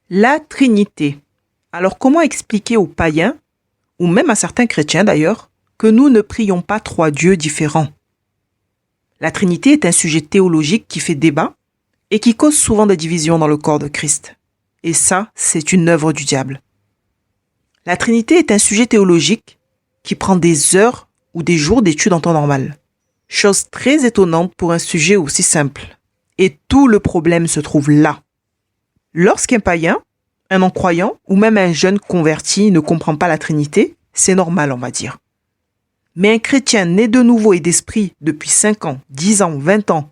La Trinité. Alors comment expliquer aux païens, ou même à certains chrétiens d'ailleurs, que nous ne prions pas trois dieux différents? La Trinité est un sujet théologique qui fait débat et qui cause souvent des divisions dans le corps de Christ. Et ça, c'est une œuvre du diable. La Trinité est un sujet théologique qui prend des heures ou des jours d'études en temps normal. Chose très étonnante pour un sujet aussi simple. Et tout le problème se trouve là. Lorsqu'un païen, un non-croyant ou même un jeune converti ne comprend pas la Trinité, c'est normal, on va dire. Mais un chrétien né de nouveau et d'esprit depuis 5 ans, 10 ans, 20 ans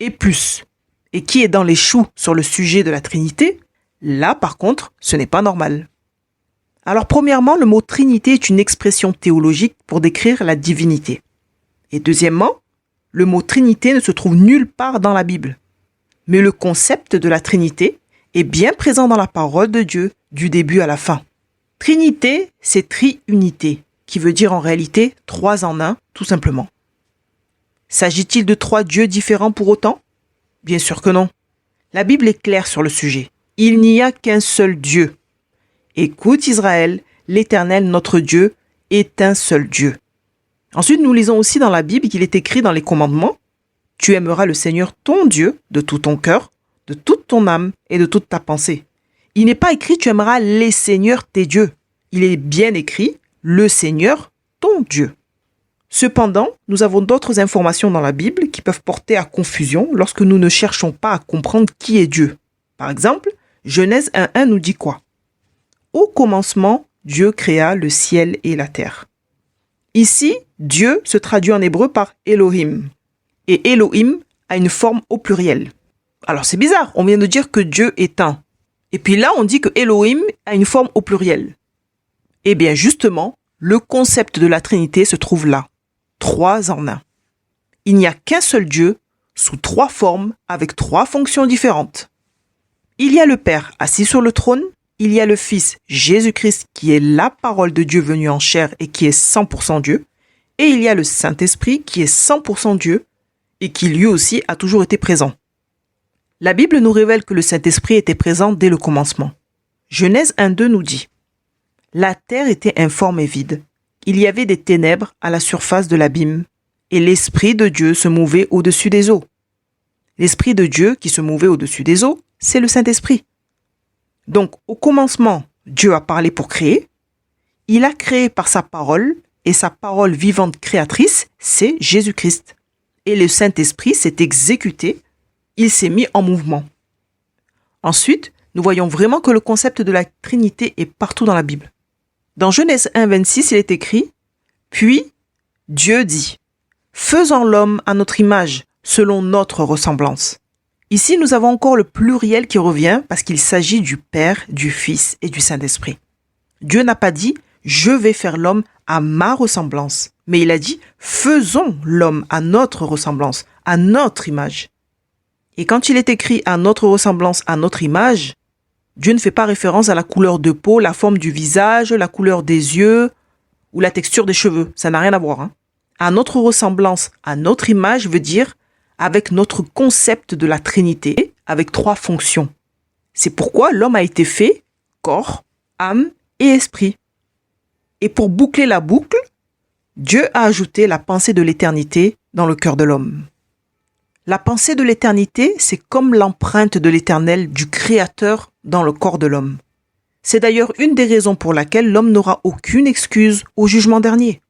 et plus, et qui est dans les choux sur le sujet de la Trinité, là par contre, ce n'est pas normal. Alors premièrement, le mot Trinité est une expression théologique pour décrire la divinité. Et deuxièmement, le mot Trinité ne se trouve nulle part dans la Bible. Mais le concept de la Trinité est bien présent dans la parole de Dieu du début à la fin. Trinité, c'est triunité, qui veut dire en réalité 3 en 1, tout simplement. S'agit-il de 3 dieux différents pour autant? Bien sûr que non. La Bible est claire sur le sujet. Il n'y a qu'un seul Dieu. Écoute Israël, l'Éternel notre Dieu est un seul Dieu. Ensuite, nous lisons aussi dans la Bible qu'il est écrit dans les commandements: tu aimeras le Seigneur ton Dieu de tout ton cœur, de toute ton âme et de toute ta pensée. Il n'est pas écrit tu aimeras les seigneurs tes dieux. Il est bien écrit le Seigneur ton Dieu. Cependant, nous avons d'autres informations dans la Bible qui peuvent porter à confusion lorsque nous ne cherchons pas à comprendre qui est Dieu. Par exemple, Genèse 1.1 nous dit quoi? Au commencement, Dieu créa le ciel et la terre. Ici, Dieu se traduit en hébreu par Elohim. Et Elohim a une forme au pluriel. Alors c'est bizarre, on vient de dire que Dieu est un. Et puis là, on dit que Elohim a une forme au pluriel. Eh bien justement, le concept de la Trinité se trouve là. 3 en 1. Il n'y a qu'un seul Dieu, sous 3 formes, avec 3 fonctions différentes. Il y a le Père assis sur le trône, il y a le Fils Jésus-Christ qui est la parole de Dieu venue en chair et qui est 100% Dieu, et il y a le Saint-Esprit qui est 100% Dieu et qui lui aussi a toujours été présent. La Bible nous révèle que le Saint-Esprit était présent dès le commencement. Genèse 1.2 nous dit: la terre était informe et vide. Il y avait des ténèbres à la surface de l'abîme, et l'Esprit de Dieu se mouvait au-dessus des eaux. L'Esprit de Dieu qui se mouvait au-dessus des eaux, c'est le Saint-Esprit. Donc, au commencement, Dieu a parlé pour créer. Il a créé par sa parole, et sa parole vivante créatrice, c'est Jésus-Christ. Et le Saint-Esprit s'est exécuté, il s'est mis en mouvement. Ensuite, nous voyons vraiment que le concept de la Trinité est partout dans la Bible. Dans Genèse 1.26, il est écrit: puis Dieu dit, faisons l'homme à notre image, selon notre ressemblance. Ici, nous avons encore le pluriel qui revient parce qu'il s'agit du Père, du Fils et du Saint-Esprit. Dieu n'a pas dit « je vais faire l'homme à ma ressemblance », mais il a dit « faisons l'homme à notre ressemblance, à notre image ». Et quand il est écrit « à notre ressemblance, à notre image », Dieu ne fait pas référence à la couleur de peau, la forme du visage, la couleur des yeux ou la texture des cheveux. Ça n'a rien à voir. À notre ressemblance, à notre image veut dire avec notre concept de la Trinité, avec 3 fonctions. C'est pourquoi l'homme a été fait corps, âme et esprit. Et pour boucler la boucle, Dieu a ajouté la pensée de l'éternité dans le cœur de l'homme. La pensée de l'éternité, c'est comme l'empreinte de l'Éternel, du Créateur, dans le corps de l'homme. C'est d'ailleurs une des raisons pour laquelle l'homme n'aura aucune excuse au jugement dernier.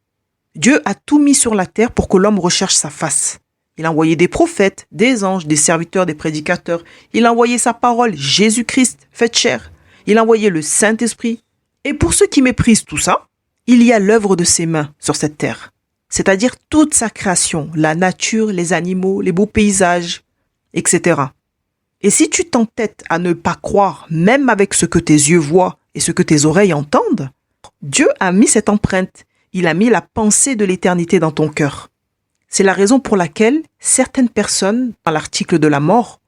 Dieu a tout mis sur la terre pour que l'homme recherche sa face. Il a envoyé des prophètes, des anges, des serviteurs, des prédicateurs. Il a envoyé sa parole, Jésus-Christ, fait chair. Il a envoyé le Saint-Esprit. Et pour ceux qui méprisent tout ça, il y a l'œuvre de ses mains sur cette terre. C'est-à-dire toute sa création, la nature, les animaux, les beaux paysages, etc. Et si tu t'entêtes à ne pas croire, même avec ce que tes yeux voient et ce que tes oreilles entendent, Dieu a mis cette empreinte. Il a mis la pensée de l'éternité dans ton cœur. C'est la raison pour laquelle certaines personnes, dans l'article de la mort,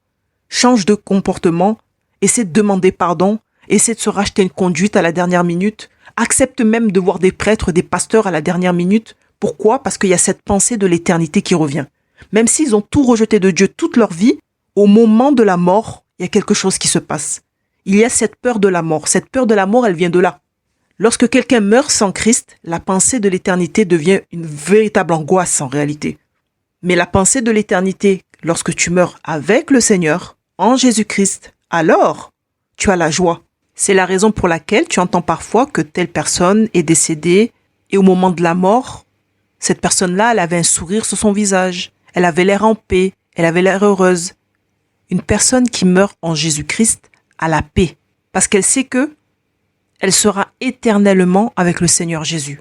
changent de comportement, essaient de demander pardon, essaient de se racheter une conduite à la dernière minute, acceptent même de voir des prêtres, des pasteurs à la dernière minute. Pourquoi? Parce qu'il y a cette pensée de l'éternité qui revient. Même s'ils ont tout rejeté de Dieu toute leur vie, au moment de la mort, il y a quelque chose qui se passe. il y a cette peur de la mort. Cette peur de la mort, elle vient de là. Lorsque quelqu'un meurt sans Christ, la pensée de l'éternité devient une véritable angoisse en réalité. Mais la pensée de l'éternité, lorsque tu meurs avec le Seigneur, en Jésus-Christ, alors tu as la joie. C'est la raison pour laquelle tu entends parfois que telle personne est décédée et au moment de la mort, cette personne-là, elle avait un sourire sur son visage, elle avait l'air en paix, elle avait l'air heureuse. Une personne qui meurt en Jésus-Christ a la paix parce qu'elle sait que elle sera éternellement avec le Seigneur Jésus.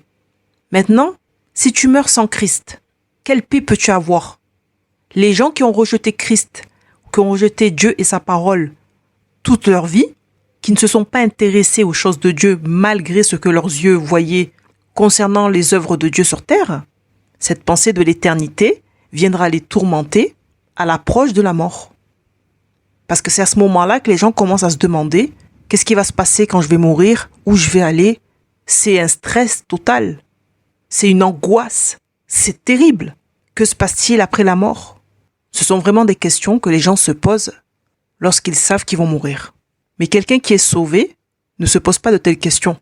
Maintenant, si tu meurs sans Christ, quelle paix peux-tu avoir? Les gens qui ont rejeté Christ, qui ont rejeté Dieu et sa parole toute leur vie, qui ne se sont pas intéressés aux choses de Dieu malgré ce que leurs yeux voyaient concernant les œuvres de Dieu sur terre, cette pensée de l'éternité viendra les tourmenter à l'approche de la mort. Parce que c'est à ce moment-là que les gens commencent à se demander qu'est-ce qui va se passer quand je vais mourir, où je vais aller. C'est un stress total. C'est une angoisse. C'est terrible. Que se passe-t-il après la mort? Ce sont vraiment des questions que les gens se posent lorsqu'ils savent qu'ils vont mourir. Mais quelqu'un qui est sauvé ne se pose pas de telles questions.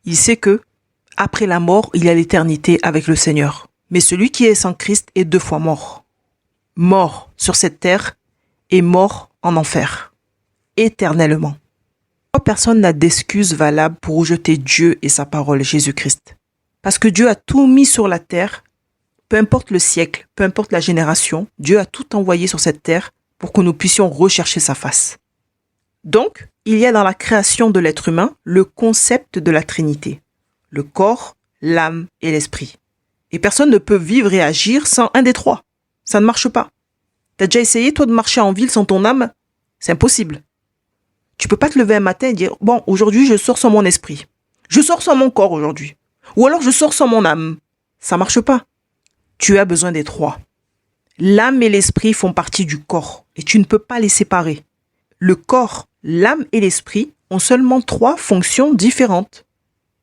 Il sait que, après la mort, il y a l'éternité avec le Seigneur. Mais celui qui est sans Christ est 2 fois mort. Mort sur cette terre et mort en enfer. Éternellement. Personne n'a d'excuse valable pour rejeter Dieu et sa parole, Jésus-Christ. Parce que Dieu a tout mis sur la terre, peu importe le siècle, peu importe la génération, Dieu a tout envoyé sur cette terre pour que nous puissions rechercher sa face. Donc, il y a dans la création de l'être humain le concept de la Trinité. Le corps, l'âme et l'esprit. Et personne ne peut vivre et agir sans un des 3. Ça ne marche pas. T'as déjà essayé, toi, de marcher en ville sans ton âme? C'est impossible. Tu peux pas te lever un matin et dire « Bon, aujourd'hui, je sors sans mon esprit. Je sors sans mon corps aujourd'hui. Ou alors, je sors sans mon âme. » Ça marche pas. Tu as besoin des 3. L'âme et l'esprit font partie du corps et tu ne peux pas les séparer. Le corps, l'âme et l'esprit ont seulement 3 fonctions différentes.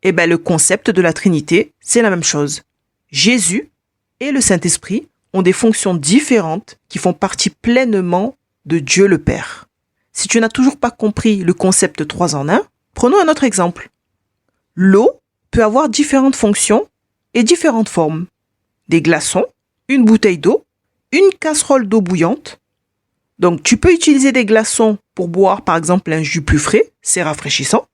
Et bien, le concept de la Trinité, c'est la même chose. Jésus et le Saint-Esprit ont des fonctions différentes qui font partie pleinement de Dieu le Père. Si tu n'as toujours pas compris le concept 3 en 1, prenons un autre exemple. L'eau peut avoir différentes fonctions et différentes formes. Des glaçons, une bouteille d'eau, une casserole d'eau bouillante. Donc tu peux utiliser des glaçons pour boire par exemple un jus plus frais, c'est rafraîchissant.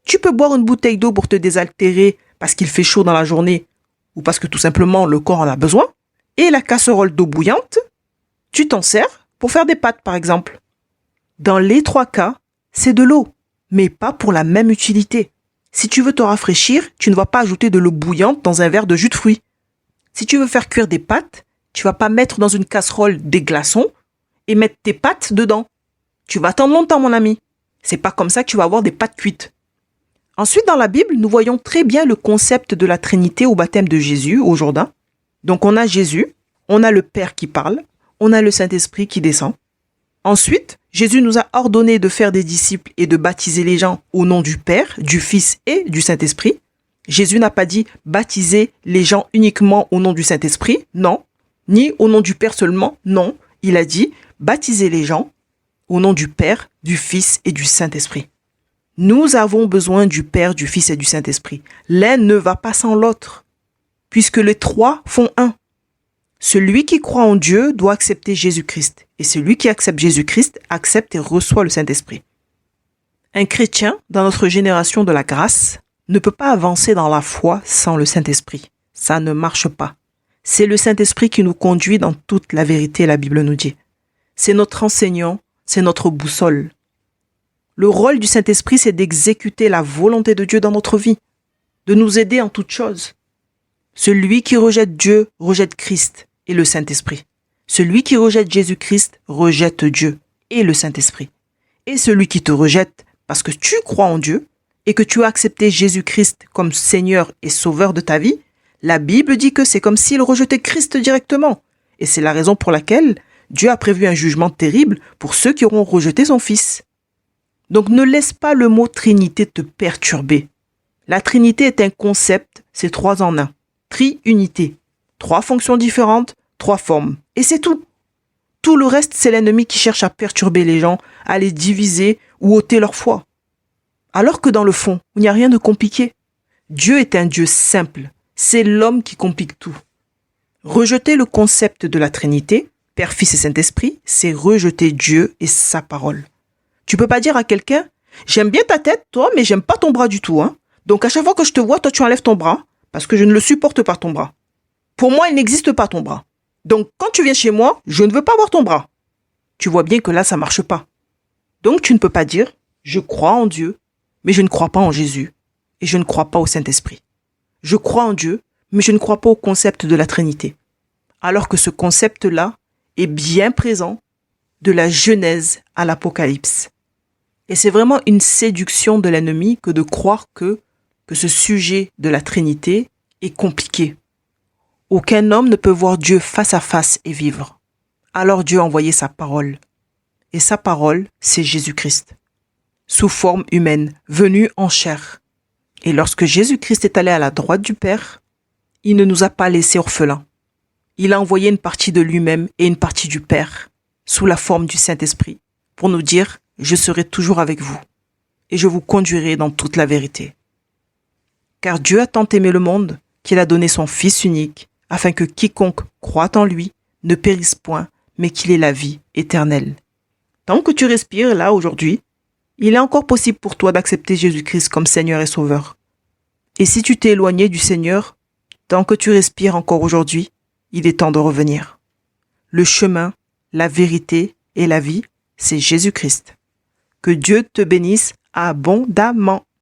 Tu peux boire une bouteille d'eau pour te désaltérer parce qu'il fait chaud dans la journée ou parce que tout simplement le corps en a besoin. Et la casserole d'eau bouillante, tu t'en sers pour faire des pâtes par exemple. Dans les 3 cas, c'est de l'eau, mais pas pour la même utilité. Si tu veux te rafraîchir, tu ne vas pas ajouter de l'eau bouillante dans un verre de jus de fruits. Si tu veux faire cuire des pâtes, tu vas pas mettre dans une casserole des glaçons et mettre tes pâtes dedans. Tu vas attendre longtemps, mon ami. C'est pas comme ça que tu vas avoir des pâtes cuites. Ensuite, dans la Bible, nous voyons très bien le concept de la Trinité au baptême de Jésus au Jourdain. Donc, on a Jésus, on a le Père qui parle, on a le Saint-Esprit qui descend. Ensuite, Jésus nous a ordonné de faire des disciples et de baptiser les gens au nom du Père, du Fils et du Saint-Esprit. Jésus n'a pas dit baptiser les gens uniquement au nom du Saint-Esprit, non. Ni au nom du Père seulement, non. Il a dit baptiser les gens au nom du Père, du Fils et du Saint-Esprit. Nous avons besoin du Père, du Fils et du Saint-Esprit. L'un ne va pas sans l'autre, puisque les 3 font un. Celui qui croit en Dieu doit accepter Jésus-Christ. Et celui qui accepte Jésus-Christ accepte et reçoit le Saint-Esprit. Un chrétien, dans notre génération de la grâce, ne peut pas avancer dans la foi sans le Saint-Esprit. Ça ne marche pas. C'est le Saint-Esprit qui nous conduit dans toute la vérité, la Bible nous dit. C'est notre enseignant, c'est notre boussole. Le rôle du Saint-Esprit, c'est d'exécuter la volonté de Dieu dans notre vie, de nous aider en toutes choses. Celui qui rejette Dieu rejette Christ et le Saint-Esprit. Celui qui rejette Jésus-Christ rejette Dieu et le Saint-Esprit. Et celui qui te rejette parce que tu crois en Dieu et que tu as accepté Jésus-Christ comme Seigneur et Sauveur de ta vie, la Bible dit que c'est comme s'il rejetait Christ directement. Et c'est la raison pour laquelle Dieu a prévu un jugement terrible pour ceux qui auront rejeté son Fils. Donc ne laisse pas le mot Trinité te perturber. La Trinité est un concept, c'est 3 en 1. Tri-unité. 3 fonctions différentes, 3 formes. Et c'est tout. Tout le reste, c'est l'ennemi qui cherche à perturber les gens, à les diviser ou ôter leur foi. Alors que dans le fond, il n'y a rien de compliqué. Dieu est un Dieu simple. C'est l'homme qui complique tout. Rejeter le concept de la Trinité, Père, Fils et Saint-Esprit, c'est rejeter Dieu et sa parole. Tu peux pas dire à quelqu'un, j'aime bien ta tête, toi, mais j'aime pas ton bras du tout, hein. Donc à chaque fois que je te vois, toi tu enlèves ton bras, parce que je ne le supporte pas ton bras. Pour moi, il n'existe pas ton bras. Donc quand tu viens chez moi, je ne veux pas voir ton bras. Tu vois bien que là, ça marche pas. Donc tu ne peux pas dire, je crois en Dieu, mais je ne crois pas en Jésus, et je ne crois pas au Saint-Esprit. Je crois en Dieu, mais je ne crois pas au concept de la Trinité. Alors que ce concept-là est bien présent de la Genèse à l'Apocalypse. Et c'est vraiment une séduction de l'ennemi que de croire que ce sujet de la Trinité est compliqué. Aucun homme ne peut voir Dieu face à face et vivre. Alors Dieu a envoyé sa parole. Et sa parole, c'est Jésus-Christ, sous forme humaine, venu en chair. Et lorsque Jésus-Christ est allé à la droite du Père, il ne nous a pas laissés orphelins. Il a envoyé une partie de lui-même et une partie du Père, sous la forme du Saint-Esprit, pour nous dire « Je serai toujours avec vous, et je vous conduirai dans toute la vérité. » Car Dieu a tant aimé le monde qu'il a donné son Fils unique, afin que quiconque croit en lui ne périsse point, mais qu'il ait la vie éternelle. Tant que tu respires là aujourd'hui, il est encore possible pour toi d'accepter Jésus-Christ comme Seigneur et Sauveur. Et si tu t'es éloigné du Seigneur, tant que tu respires encore aujourd'hui, il est temps de revenir. Le chemin, la vérité et la vie, c'est Jésus-Christ. Que Dieu te bénisse abondamment.